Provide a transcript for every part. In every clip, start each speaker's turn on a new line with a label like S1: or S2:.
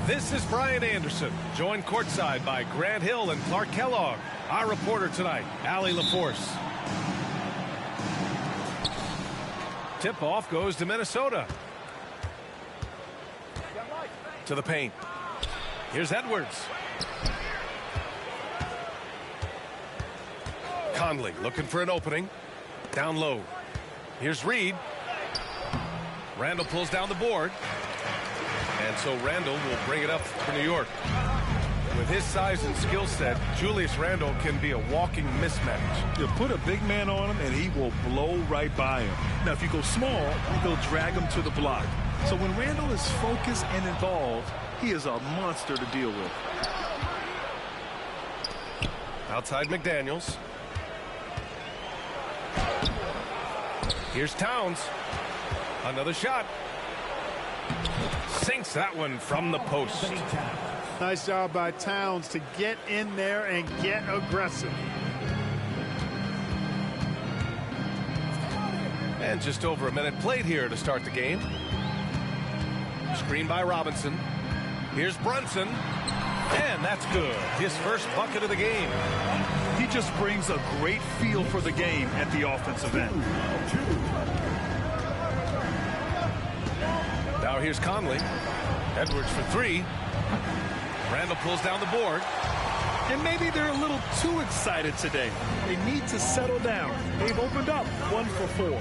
S1: This is Brian Anderson, joined courtside by Grant Hill and Clark Kellogg. Our reporter tonight, Allie LaForce. Tip-off goes to Minnesota. To the paint. Here's Edwards. Conley looking for an opening. Down low. Here's Reed. Randall pulls down the board. And so Randall will bring it up for New York. With his size and skill set, Julius Randall can be a walking mismatch.
S2: You put a big man on him and he will blow right by him. Now if you go small, he'll drag him to the block. So when Randall is focused and involved, he is a monster to deal with.
S1: Outside McDaniels. Here's Towns. Another shot. Sinks that one from the post.
S3: Nice job by Towns to get in there and get aggressive.
S1: And just over a minute played here to start the game. Screen by Robinson. Here's Brunson. And that's good. His first bucket of the game.
S2: He just brings a great feel for the game at the offensive end.
S1: Now here's Conley. Edwards for three. Randall pulls down the board.
S2: And maybe they're a little too excited today. They need to settle down. They've opened up 1 for 4.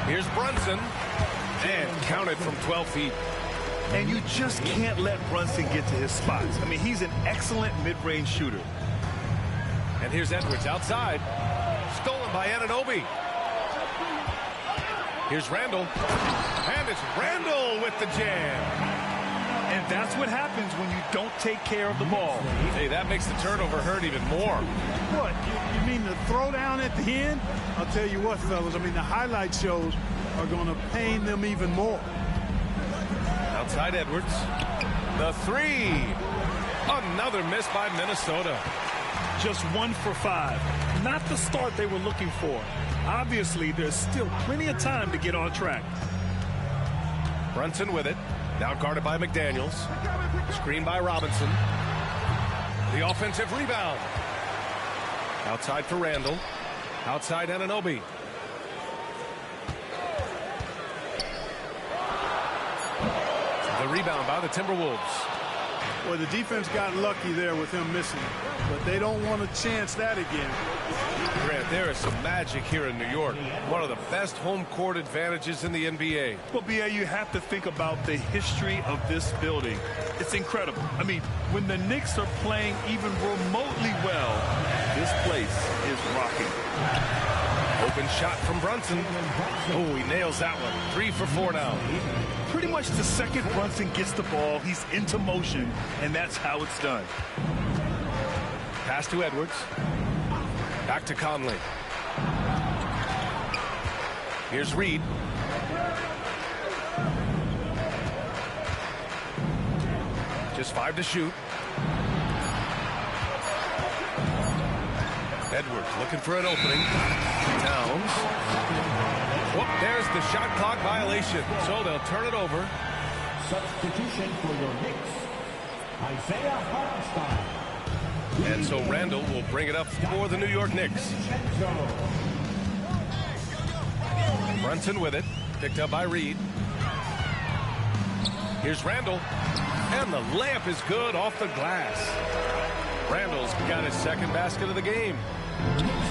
S1: Here's Brunson. And counted from 12 feet.
S2: And you just can't let Brunson get to his spots. I mean, he's an excellent mid-range shooter.
S1: And here's Edwards outside. Stolen by Anunoby. Here's Randall. And it's Randall with the jam.
S2: And that's what happens when you don't take care of the ball.
S1: Hey, that makes the turnover hurt even more.
S3: What? You mean the throwdown at the end? I'll tell you what, fellas. I mean, the highlight shows are going to pain them even more.
S1: Outside Edwards. The three. Another miss by Minnesota.
S2: Just 1 for 5. Not the start they were looking for. Obviously, there's still plenty of time to get on track.
S1: Brunson with it. Now guarded by McDaniels. Screen by Robinson. The offensive rebound. Outside for Randall. Outside Anunoby. The rebound by the Timberwolves.
S3: Boy, the defense got lucky there with him missing. But they don't want to chance that again.
S1: Grant, there is some magic here in New York. One of the best home court advantages in the NBA.
S2: Well, B.A., you have to think about the history of this building. It's incredible. I mean, when the Knicks are playing even remotely well, this place is rocking.
S1: Open shot from Brunson. Oh, he nails that one. 3 for 4 now.
S2: Pretty much the second Brunson gets the ball, he's into motion, and that's how it's done.
S1: Pass to Edwards. Back to Conley. Here's Reed. Just 5 to shoot. Edwards looking for an opening. Towns. Whoop, there's the shot clock violation. So they'll turn it over.
S4: Substitution for your Knicks, Isaiah Hartenstein.
S1: And so Randall will bring it up for the New York Knicks. Brunson with it. Picked up by Reed. Here's Randall. And the layup is good off the glass. Randall's got his second basket of the game.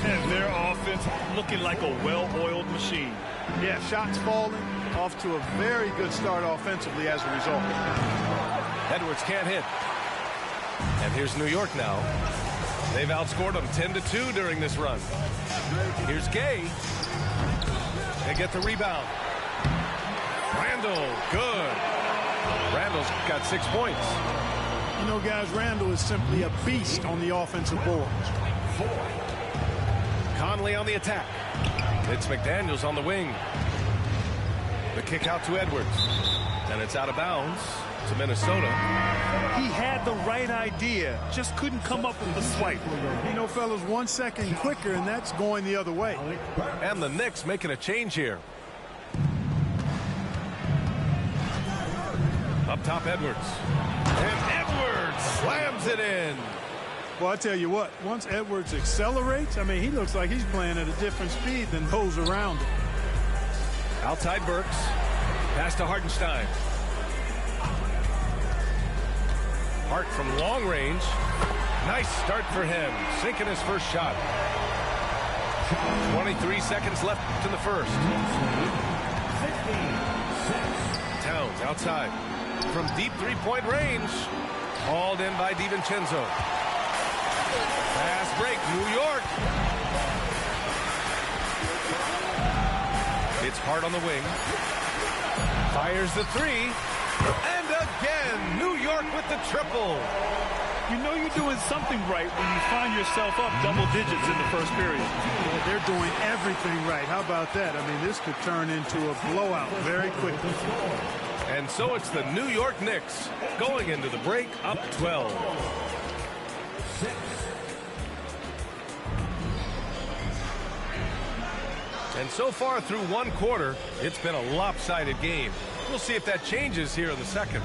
S2: And their offense looking like a well-oiled machine.
S3: Yeah, shots falling. Off to a very good start offensively as a result.
S1: Edwards can't hit. And here's New York now. They've outscored them 10-2 during this run. Here's Gay. They get the rebound. Randall, good. Randall's got 6 points.
S3: You know, guys, Randall is simply a beast on the offensive boards.
S1: Conley on the attack. It's McDaniels on the wing. The kick out to Edwards. And it's out of bounds to Minnesota.
S2: He had the right idea, just couldn't come up with the swipe.
S3: You know, fellas, 1 second quicker, and that's going the other way.
S1: And the Knicks making a change here. Up top, Edwards. And Edwards slams it in.
S3: Well, I tell you what, once Edwards accelerates, I mean, he looks like he's playing at a different speed than those around him.
S1: Outside Burks. Pass to Hartenstein. Hart from long range. Nice start for him. Sinking his first shot. 23 seconds left in the first. Towns outside. From deep three-point range. Hauled in by DiVincenzo. Fast break, New York. It's Hart on the wing. Fires the three. And again, New York with the triple.
S2: You know you're doing something right when you find yourself up double digits in the first period.
S3: Yeah, they're doing everything right. How about that? I mean, this could turn into a blowout very quickly.
S1: And so it's the New York Knicks going into the break up 12. And so far through one quarter, it's been a lopsided game. We'll see if that changes here in the second.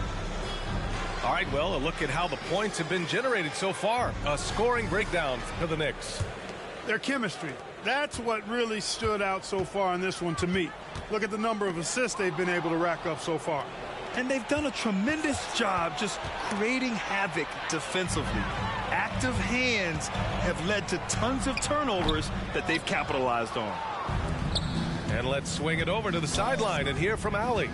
S1: All right, well, a look at how the points have been generated so far. A scoring breakdown for the Knicks.
S3: Their chemistry. That's what really stood out so far in this one to me. Look at the number of assists they've been able to rack up so far.
S2: And they've done a tremendous job just creating havoc defensively. Active hands have led to tons of turnovers that they've capitalized on.
S1: And let's swing it over to the sideline and hear from Allie.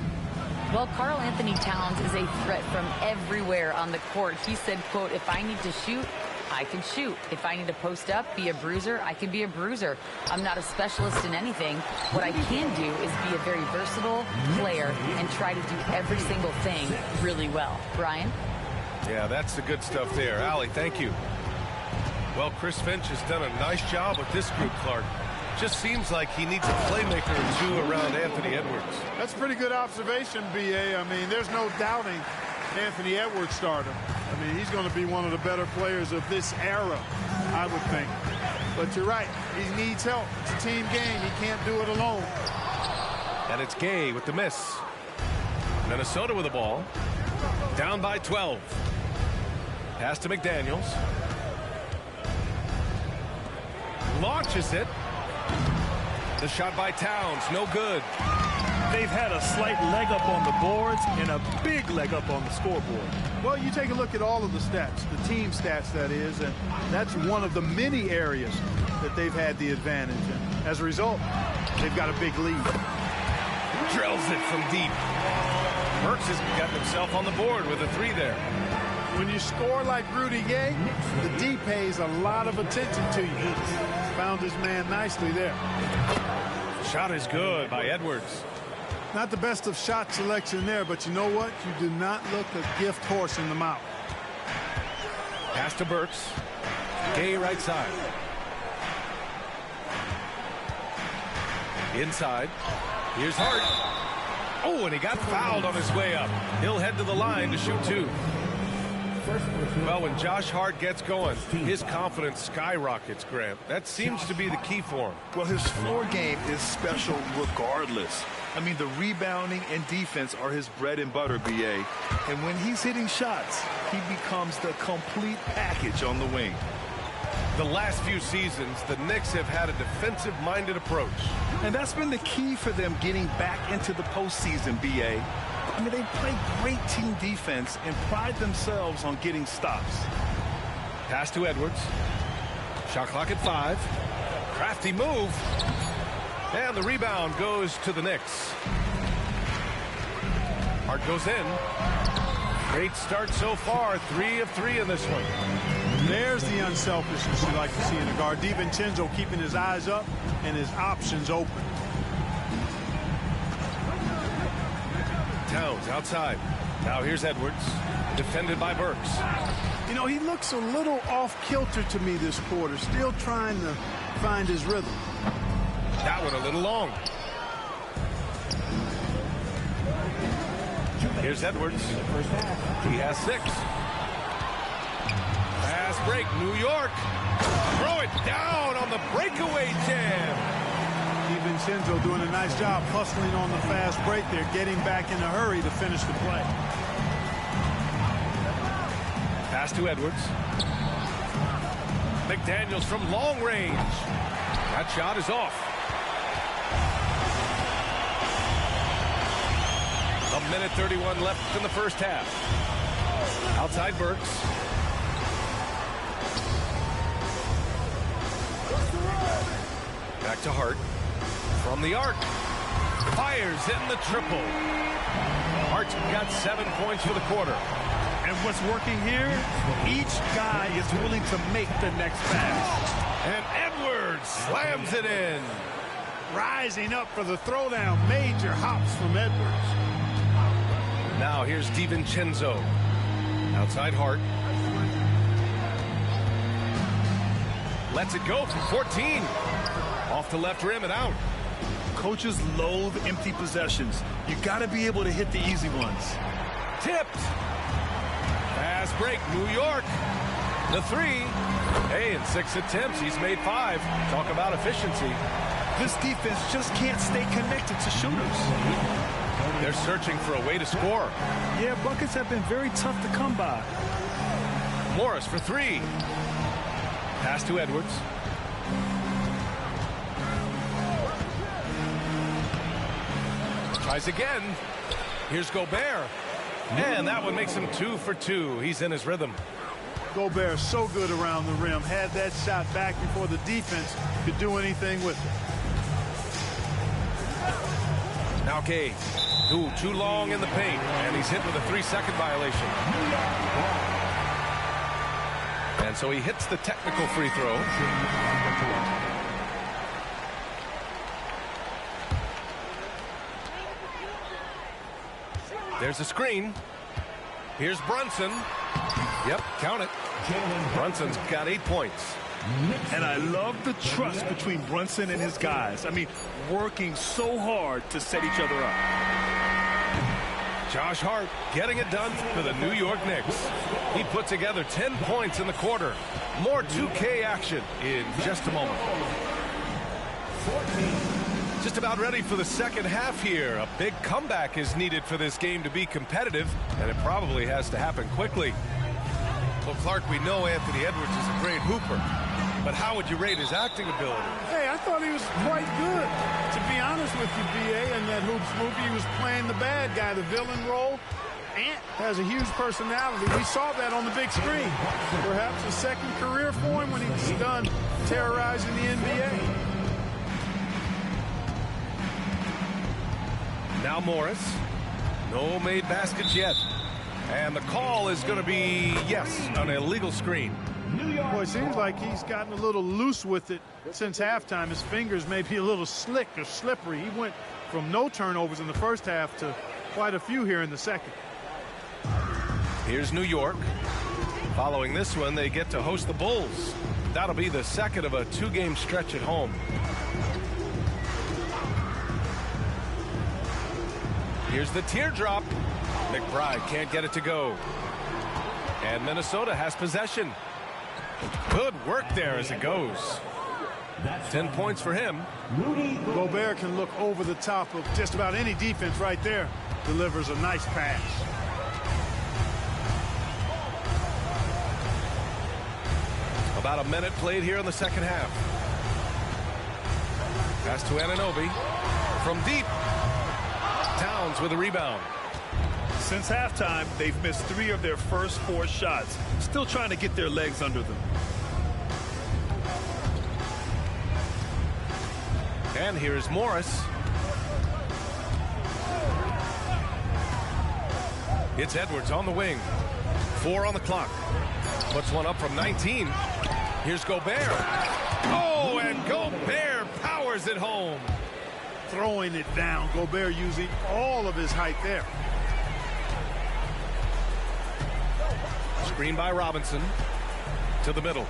S5: Well, Karl-Anthony Towns is a threat from everywhere on the court. He said, quote, if I need to shoot, I can shoot. If I need to post up, be a bruiser, I can be a bruiser. I'm not a specialist in anything. What I can do is be a very versatile player and try to do every single thing really well. Brian?
S1: Yeah, that's the good stuff there. Allie, thank you. Well, Chris Finch has done a nice job with this group, Clark. Just seems like he needs a playmaker or two around Anthony Edwards.
S3: That's a pretty good observation, B.A. I mean, there's no doubting Anthony Edwards stardom. I mean, he's going to be one of the better players of this era, I would think. But you're right. He needs help. It's a team game. He can't do it alone.
S1: And it's Gay with the miss. Minnesota with the ball. Down by 12. Pass to McDaniels. Launches it. The shot by Towns, no good.
S2: They've had a slight leg up on the boards and a big leg up on the scoreboard.
S3: Well, you take a look at all of the stats, the team stats, that is, and that's one of the many areas that they've had the advantage. And as a result, they've got a big lead.
S1: Drills it from deep. Burks has got himself on the board with a three there.
S3: When you score like Rudy Gay, the D pays a lot of attention to you. Found his man nicely there.
S1: Shot is good by Edwards.
S3: Not the best of shot selection there, but you know what? You do not look a gift horse in the mouth.
S1: Pass to Burks. Gay right side. Inside. Here's Hart. Oh, and he got fouled on his way up. He'll head to the line to shoot two. Well, when Josh Hart gets going, his confidence skyrockets, Grant. That seems to be the key for him.
S2: Well, his floor game is special regardless. I mean, the rebounding and defense are his bread and butter, B.A. And when he's hitting shots, he becomes the complete package on the wing.
S1: The last few seasons, the Knicks have had a defensive-minded approach.
S2: And that's been the key for them getting back into the postseason, B.A. I mean, they play great team defense and pride themselves on getting stops.
S1: Pass to Edwards. Shot clock at 5. Crafty move. And the rebound goes to the Knicks. Hart goes in. Great start so far. 3 of 3 in this one.
S3: There's the unselfishness you like to see in a guard. DiVincenzo keeping his eyes up and his options open.
S1: Towns outside. Now here's Edwards. Defended by Burks.
S3: You know, he looks a little off-kilter to me this quarter. Still trying to find his rhythm.
S1: That one a little long. Here's Edwards. He has 6. Fast break, New York. Throw it down on the breakaway jam.
S3: DiVincenzo doing a nice job hustling on the fast break there, getting back in a hurry to finish the play.
S1: Pass to Edwards. McDaniels from long range. That shot is off. A minute 31 left in the first half. Outside Burks. Back to Hart. From the arc. Fires in the triple. Hart got 7 points for the quarter.
S2: And what's working here, each guy is willing to make the next pass.
S1: And Edwards slams it in.
S3: Rising up for the throwdown. Major hops from Edwards.
S1: Now here's DiVincenzo. Outside Hart. Lets it go from 14. Off the left rim and out.
S2: Coaches loathe empty possessions. You got to be able to hit the easy ones.
S1: Tipped. Fast break, New York. The three. Hey, in 6 attempts, he's made 5. Talk about efficiency.
S2: This defense just can't stay connected to shooters.
S1: They're searching for a way to score.
S2: Yeah, buckets have been very tough to come by.
S1: Morris for 3. Pass to Edwards. Tries again. Here's Gobert. And that one makes him 2 for 2. He's in his rhythm.
S3: Gobert so good around the rim. Had that shot back before the defense could do anything with it.
S1: Now Gay. Too long in the paint. And he's hit with a 3-second violation. And so he hits the technical free throw. There's a screen. Here's Brunson. Yep, count it. Brunson's got 8 points.
S2: And I love the trust between Brunson and his guys. I mean, working so hard to set each other up.
S1: Josh Hart getting it done for the New York Knicks. He put together 10 points in the quarter. More 2K action in just a moment. Just about ready for the second half here. A big comeback is needed for this game to be competitive, and it probably has to happen quickly. Well, Clark, we know Anthony Edwards is a great hooper, but how would you rate his acting ability?
S3: Hey, I thought he was quite good. To be honest with you, B.A., in that Hoops movie, he was playing the bad guy, the villain role. Ant has a huge personality. We saw that on the big screen. Perhaps a second career for him when he's done terrorizing the NBA.
S1: Now Morris. No made baskets yet. And the call is going to be, yes, an illegal screen.
S3: Boy, it seems like he's gotten a little loose with it since halftime. His fingers may be a little slick or slippery. He went from no turnovers in the first half to quite a few here in the second.
S1: Here's New York. Following this one, they get to host the Bulls. That'll be the second of a 2-game stretch at home. Here's the teardrop. McBride can't get it to go. And Minnesota has possession. Good work there as it goes. 10 points for him.
S3: Gobert can look over the top of just about any defense right there. Delivers a nice pass.
S1: About a minute played here in the second half. Pass to Anunoby. From deep. Towns with a rebound.
S2: Since halftime, they've missed 3 of their first 4 shots. Still trying to get their legs under them.
S1: And here's Morris. It's Edwards on the wing. 4 on the clock. Puts one up from 19. Here's Gobert. Oh, and Gobert powers it home.
S3: Throwing it down. Gobert using all of his height there.
S1: Screen by Robinson. To the middle.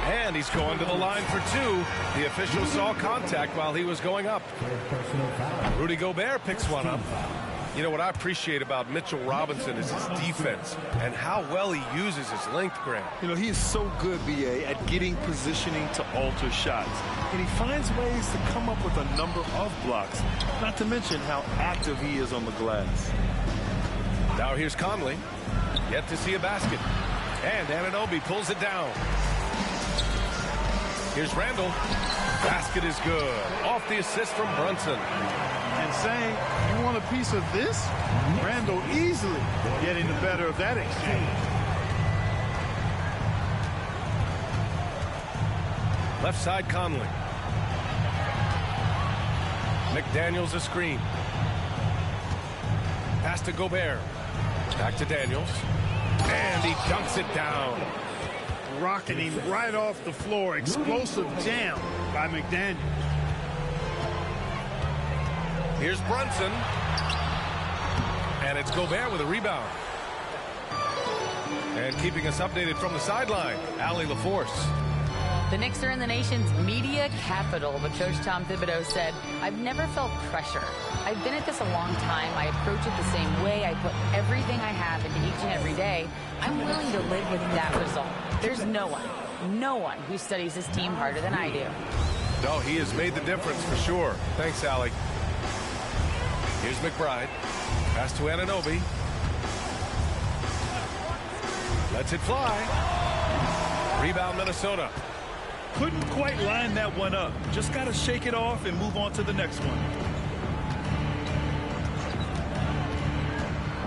S1: And he's going to the line for 2. The official saw contact while he was going up. Rudy Gobert picks one up. You know what I appreciate about Mitchell Robinson is his defense and how well he uses his length, Grant.
S2: You know, he is so good, B.A., at getting positioning to alter shots. And he finds ways to come up with a number of blocks, not to mention how active he is on the glass.
S1: Now here's Conley. Yet to see a basket. And Anunoby pulls it down. Here's Randall. Basket is good. Off the assist from Brunson.
S3: And saying, you want a piece of this? Randall easily getting the better of that exchange.
S1: Left side, Conley. McDaniels a screen. Pass to Gobert. Back to Daniels. And he dunks it down.
S3: Rocketing right off the floor. Explosive jam by McDaniels.
S1: Here's Brunson. And it's Gobert with a rebound. And keeping us updated from the sideline, Allie LaForce.
S5: The Knicks are in the nation's media capital, but Coach Tom Thibodeau said, I've never felt pressure. I've been at this a long time. I approach it the same way. I put everything I have into each and every day. I'm willing to live with that result. There's no one who studies this team harder than I do.
S1: No, he has made the difference for sure. Thanks, Allie. Here's McBride. Pass to Anunoby. Lets it fly. Rebound, Minnesota.
S2: Couldn't quite line that one up. Just got to shake it off and move on to the next one.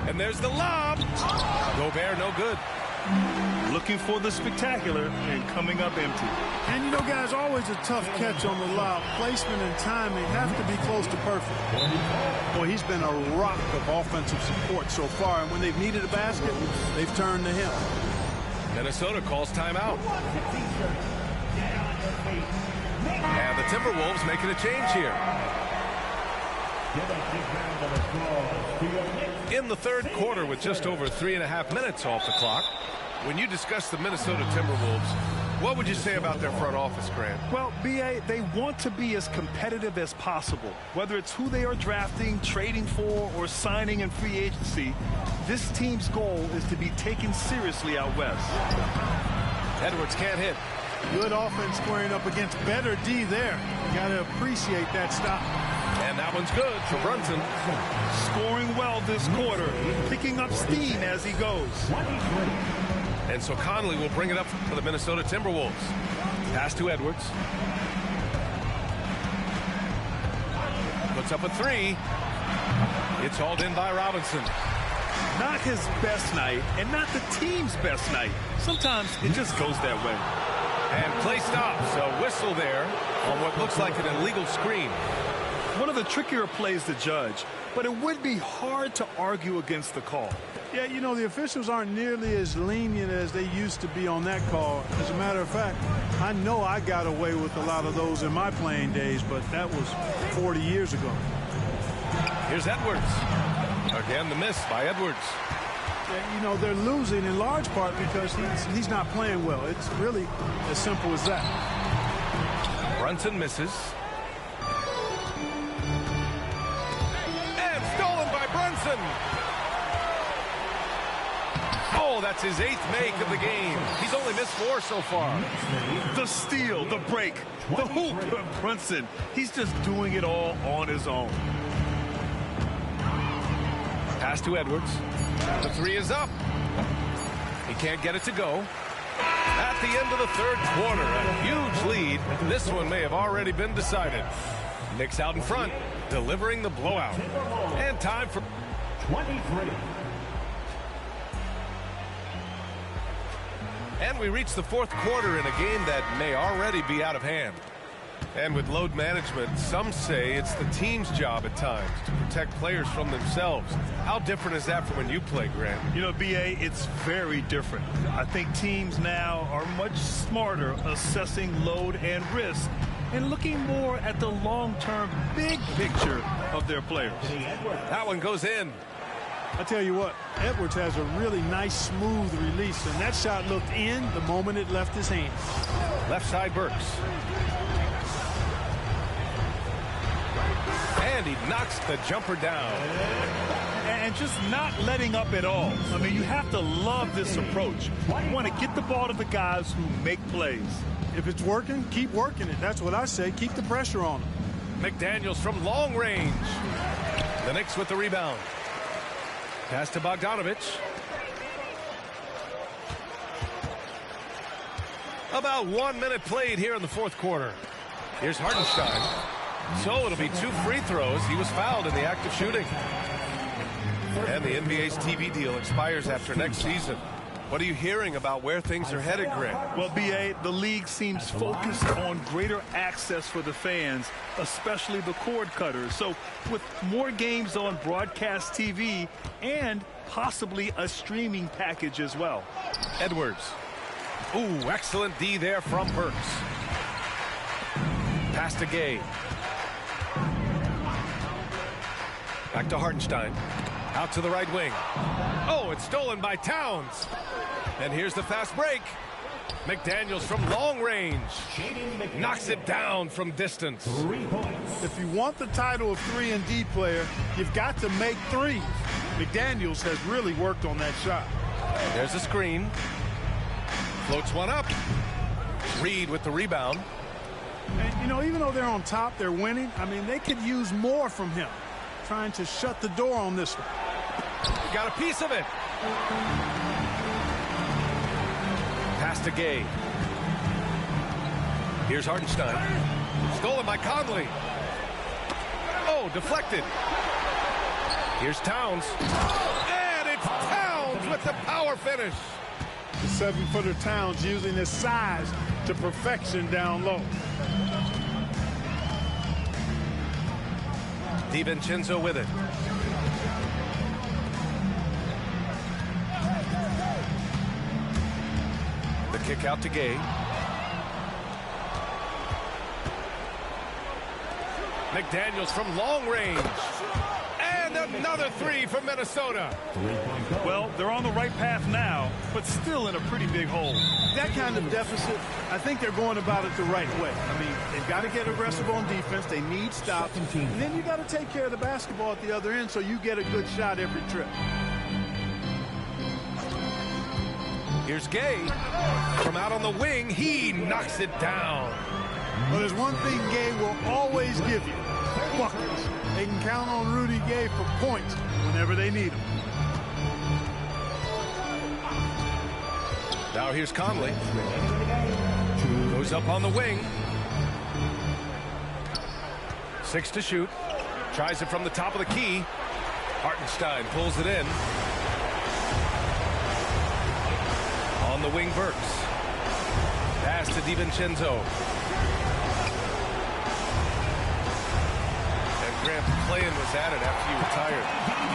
S1: And there's the lob. Gobert, no good.
S2: Looking for the spectacular and coming up empty.
S3: And you know, guys, always a tough catch on the lob. Placement and timing have to be close to perfect. Boy, he's been a rock of offensive support so far, and when they've needed a basket, they've turned to him.
S1: Minnesota calls timeout. And the Timberwolves making a change here. In the third quarter with just over 3.5 minutes off the clock, when you discuss the Minnesota Timberwolves, what would you say about their front office, Grant?
S2: Well, B.A., they want to be as competitive as possible. Whether it's who they are drafting, trading for, or signing in free agency, this team's goal is to be taken seriously out west.
S1: Edwards can't hit.
S3: Good offense squaring up against better D there. Got to appreciate that stop.
S1: And that one's good for Brunson.
S2: Scoring well this quarter, picking up steam as he goes.
S1: And so Conley will bring it up for the Minnesota Timberwolves. Pass to Edwards. Puts up a three. It's hauled in by Robinson.
S2: Not his best night, and not the team's best night. Sometimes it just goes that way.
S1: And play stops. A whistle there on what looks like an illegal screen.
S2: One of the trickier plays to judge, but it would be hard to argue against the call.
S3: Yeah, you know, the officials aren't nearly as lenient as they used to be on that call. As a matter of fact, I know I got away with a lot of those in my playing days, but that was 40 years ago.
S1: Here's Edwards. Again, the miss by Edwards.
S3: Yeah, you know, they're losing in large part because he's not playing well. It's really as simple as that.
S1: Brunson misses. And stolen by Brunson. Oh, that's his 8th make of the game. He's only missed 4 so far.
S2: The steal, the break, the hoop. Brunson, he's just doing it all on his own.
S1: Pass to Edwards. The three is up. He can't get it to go. At the end of the third quarter, a huge lead. This one may have already been decided. Knicks out in front, delivering the blowout. And time for
S4: 23.
S1: And we reach the fourth quarter in a game that may already be out of hand. And with load management, some say it's the team's job at times to protect players from themselves. How different is that from when you play, Grant?
S2: You know, B.A., it's very different. I think teams now are much smarter assessing load and risk and looking more at the long-term big picture of their players.
S1: That one goes in.
S3: I tell you what, Edwards has a really nice, smooth release, and that shot looked in the moment it left his hands.
S1: Left side, Burks. And he knocks the jumper down.
S2: And just not letting up at all. I mean, you have to love this approach. You want to get the ball to the guys who make plays.
S3: If it's working, keep working it. That's what I say. Keep the pressure on them.
S1: McDaniels from long range. The Knicks with the rebound. Pass to Bogdanovich. About 1 minute played here in the fourth quarter. Here's Hartenstein. So it'll be 2 free throws. He was fouled in the act of shooting. And the NBA's TV deal expires after next season. What are you hearing about where things are headed, Greg?
S2: Well, B.A., the league seems focused on greater access for the fans, especially the cord cutters. So with more games on broadcast TV and possibly a streaming package as well.
S1: Edwards. Ooh, excellent D there from Burks. Pass to Gay. Back to Hartenstein. Out to the right wing. Oh, it's stolen by Towns. And here's the fast break. McDaniels from long range. Knocks it down from distance.
S4: 3 points.
S3: If you want the title of 3-and-D player, you've got to make threes. McDaniels has really worked on that shot.
S1: There's a screen. Floats one up. Reed with the rebound.
S3: And, you know, even though they're on top, they're winning. I mean, they could use more from him. Trying to shut the door on this one.
S1: Got a piece of it. Pass to Gay. Here's Hartenstein. Stolen by Conley. Oh, deflected. Here's Towns. And it's Towns with the power finish.
S3: The 7-footer Towns using his size to perfection down low.
S1: DiVincenzo with it. The kick out to Gay. McDaniels from long range. And another 3 from Minnesota.
S2: Well, they're on the right path now, but still in a pretty big hole.
S3: That kind of deficit, I think they're going about it the right way. I mean, they've got to get aggressive on defense. They need stops. And then you got to take care of the basketball at the other end so you get a good shot every trip.
S1: Here's Gay. From out on the wing, he knocks it down.
S3: Well, there's one thing Gay will always give you. Buckets. They can count on Rudy Gay for points whenever they need them.
S1: Now here's Conley. Goes up on the wing. 6 to shoot. Tries it from the top of the key. Hartenstein pulls it in. On the wing, Burks. Pass to DiVincenzo. And Grant, playing was at it after you retired.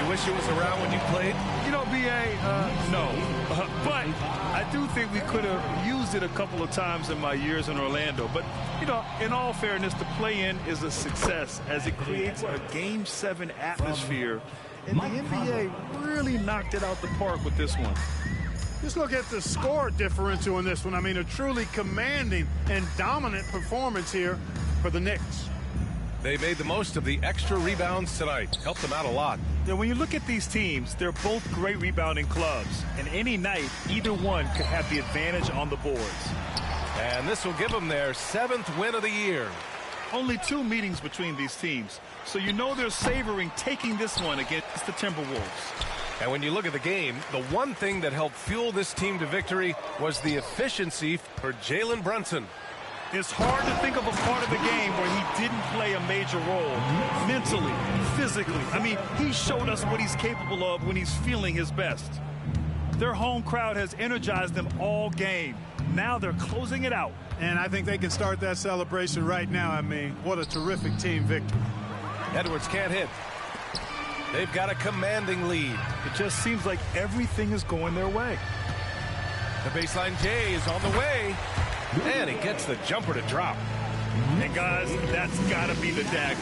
S1: You wish it was around when you played?
S2: You know, B.A., no. But I do think we could have used it a couple of times in my years in Orlando. But, you know, in all fairness, the play-in is a success as it creates a Game 7 atmosphere. And the NBA really knocked it out the park with this one.
S3: Just look at the score differential in this one. I mean, a truly commanding and dominant performance here for the Knicks.
S1: They made the most of the extra rebounds tonight. Helped them out a lot.
S2: Yeah, when you look at these teams, they're both great rebounding clubs. And any night, either one could have the advantage on the boards.
S1: And this will give them their 7th win of the year.
S2: Only 2 meetings between these teams. So you know they're savoring taking this one against the Timberwolves.
S1: And when you look at the game, the one thing that helped fuel this team to victory was the efficiency for Jalen Brunson.
S2: It's hard to think of a part of the game where he didn't play a major role. Mentally, physically. I mean, he showed us what he's capable of when he's feeling his best. Their home crowd has energized them all game. Now they're closing it out.
S3: And I think they can start that celebration right now. I mean, what a terrific team victory.
S1: Edwards can't hit. They've got a commanding lead.
S2: It just seems like everything is going their way.
S1: The baseline J is on the way. And he gets the jumper to drop.
S2: And guys, that's got to be the dagger.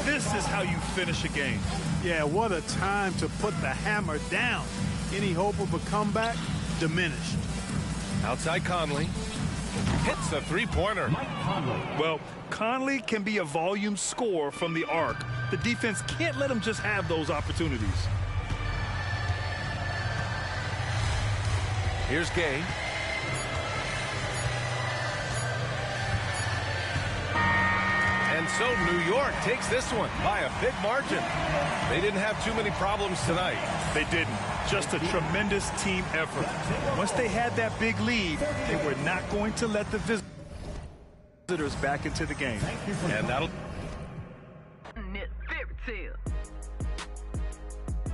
S2: This is how you finish a game.
S3: Yeah, what a time to put the hammer down. Any hope of a comeback diminished.
S1: Outside Conley. Hits a three-pointer.
S2: Well, Conley can be a volume scorer from the arc. The defense can't let him just have those opportunities.
S1: Here's Gay. And so New York takes this one by a big margin. They didn't have too many problems tonight.
S2: They didn't. Just a tremendous team effort. Once they had that big lead, they were not going to let the visitors back into the game.
S1: And that'll